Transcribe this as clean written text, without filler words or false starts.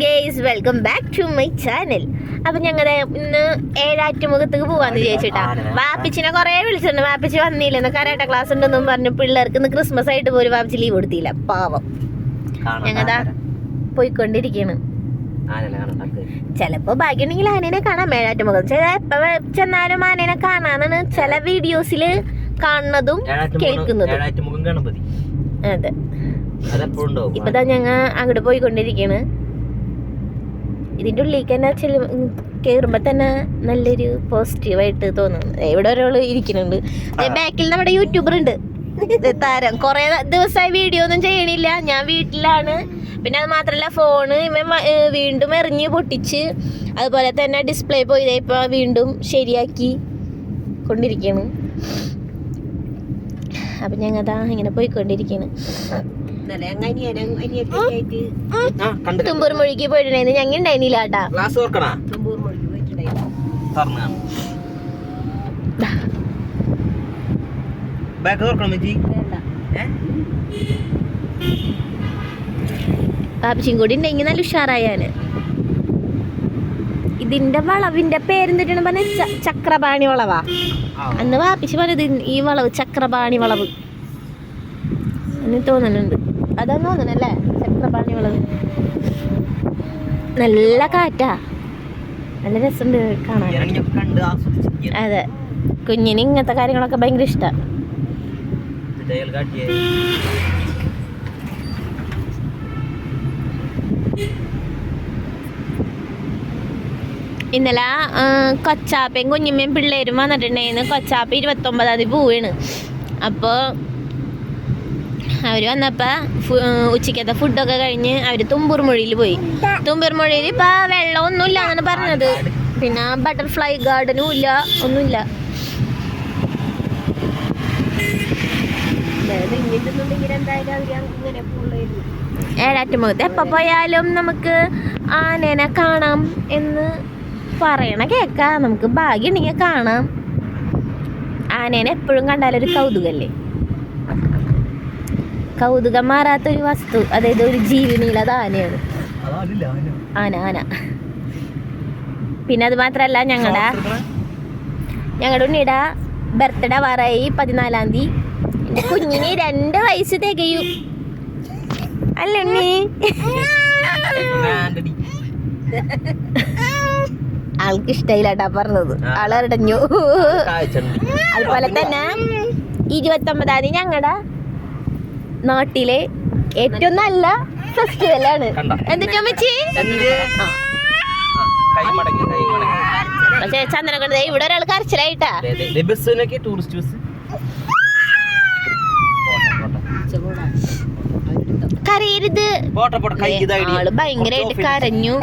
Guys, welcome back to my channel. അപ്പൊ ഞങ്ങളുടെ ഇന്ന് ഏഴാറ്റുമുഖത്തേക്ക് പോവാന്ന് വിചാരിച്ചിട്ടാ. വാപ്പിച്ചിനെ കൊറേ വിളിച്ചിട്ടുണ്ട്, വാപ്പിച്ച് വന്നില്ല. കരാട്ട ക്ലാസ് ഉണ്ടെന്നും പറഞ്ഞു. പിള്ളേർക്ക് ഇന്ന് ക്രിസ്മസ് ആയിട്ട് പോലും വാപ്പിച്ച് ലീവ് കൊടുത്തില്ല, പാവം. ഞങ്ങതാ പോയിക്കൊണ്ടിരിക്കണ്. ചിലപ്പോ ഭാഗ്യമുണ്ടെങ്കിൽ ആനേനെ കാണാം ഏഴാറ്റുമുഖം. എപ്പ ചെന്നാലും ആനേനെ കാണാന്നാണ് ചില വീഡിയോസില് കാണുന്നതും കേൾക്കുന്നതും. അതെ, ഇപ്പതാ ഞങ്ങ അങ്ങോട്ട് പോയിക്കൊണ്ടിരിക്കണ്. ഇതിന്റെ ഉള്ളിലേക്ക് തന്നെ കേറുമ്പോ തന്നെ നല്ലൊരു പോസിറ്റീവായിട്ട് തോന്നുന്നു. ഇവിടെ ഒരാള് ഇരിക്കുന്നുണ്ട്, ബാക്കിൽ നമ്മുടെ യൂട്യൂബർ ഉണ്ട് താരം. കൊറേ ദിവസമായി വീഡിയോ ഒന്നും ചെയ്യണില്ല, ഞാൻ വീട്ടിലാണ്. പിന്നെ അത് മാത്രല്ല, ഫോണ് വീണ്ടും എറിഞ്ഞ് പൊട്ടിച്ച്, അതുപോലെ തന്നെ ഡിസ്പ്ലേ പോയി ഇപ്പൊ വീണ്ടും ശരിയാക്കി കൊണ്ടിരിക്കണ്. അപ്പൊ ഞങ്ങതാ ഇങ്ങനെ പോയിക്കൊണ്ടിരിക്കണ്. തുമ്പൂർ മൊഴിക്ക് പോയിട്ടുണ്ടായിരുന്നു, ഞങ്ങ ഉണ്ടായിരുന്നില്ല കേട്ടാ. പാപ്പിച്ചും കൂടി ഉണ്ടെങ്കിൽ നല്ല ഉഷാറായാന്. ഇതിന്റെ വളവിന്റെ പേരെന്തിട്ടാണ് പറഞ്ഞ? ചക്രപാണി വളവാ. അന്ന് വാപ്പിച്ച് പറഞ്ഞത് ഈ വളവ് ചക്രപാണി വളവ് എന്ന് തോന്നുന്നുണ്ട്. അതാന്ന് തോന്നണല്ലേ, ചക്രപാണി വളവ്. നല്ല കാറ്റാ, നല്ല രസമുണ്ട് കാണാൻ. അതെ, കുഞ്ഞിന് ഇങ്ങനത്തെ കാര്യങ്ങളൊക്കെ ഭയങ്കര ഇഷ്ടാ. ഇന്നലെ കൊച്ചാപ്പയും കുഞ്ഞമ്മയും പിള്ളേരും വന്നിട്ടുണ്ടായിരുന്നു. കൊച്ചാപ്പ 29-ാം തീയതി പോവാണ്. അപ്പോൾ അവർ വന്നപ്പോൾ ഉച്ചക്കത്തെ ഫുഡൊക്കെ കഴിഞ്ഞ് അവർ തുമ്പൂർ മൊഴിയിൽ പോയി. തുമ്പൂർ മൊഴിയിൽ ഇപ്പം വെള്ളമൊന്നുമില്ല എന്നാണ് പറഞ്ഞത്. പിന്നെ ബട്ടർഫ്ലൈ ഗാർഡനും ഇല്ല, ഒന്നുമില്ല. ഏഴാറ്റുമുഖത്ത് എപ്പോൾ പോയാലും നമുക്ക് ആനേനെ കാണാം എന്ന് പറയണ കേൾക്കാം. നമുക്ക് ഭാഗ്യം ഉണ്ടെങ്കിൽ കാണാം. ആനേനെ എപ്പോഴും കണ്ടാലൊരു കൗതുകല്ലേ. കൗതുകം മാറാത്തൊരു വസ്തു, അതായത് ഒരു ജീവിനിൽ അത് ആനയാണ്. ആന. പിന്നെ അത് മാത്രല്ല, ഞങ്ങളുടെ ഉണ്ണിയുടെ ബർത്ത്ഡേ വാറായി 14-ാം തീയതി. എൻ്റെ കുഞ്ഞിന് 2 വയസ്സ് തികയും. അല്ല ഉണ്ണി, ആൾക്ക് ഇഷ്ടയില്ലാട്ടാ പറഞ്ഞത്, ആളറിടഞ്ഞു. അതുപോലെ തന്നെ 29-ാം തീയതി ഞങ്ങളുടെ നാട്ടിലെ ഏറ്റവും നല്ല ഫെസ്റ്റിവലാണ്. എന്നിട്ടോ മച്ചി? പക്ഷെ ചന്ദനക്കട ഇവിടെ ഒരാൾ കരച്ചിലായിട്ടാ. കരയരുത്. ആള് ഭയങ്കരമായിട്ട് കരഞ്ഞു.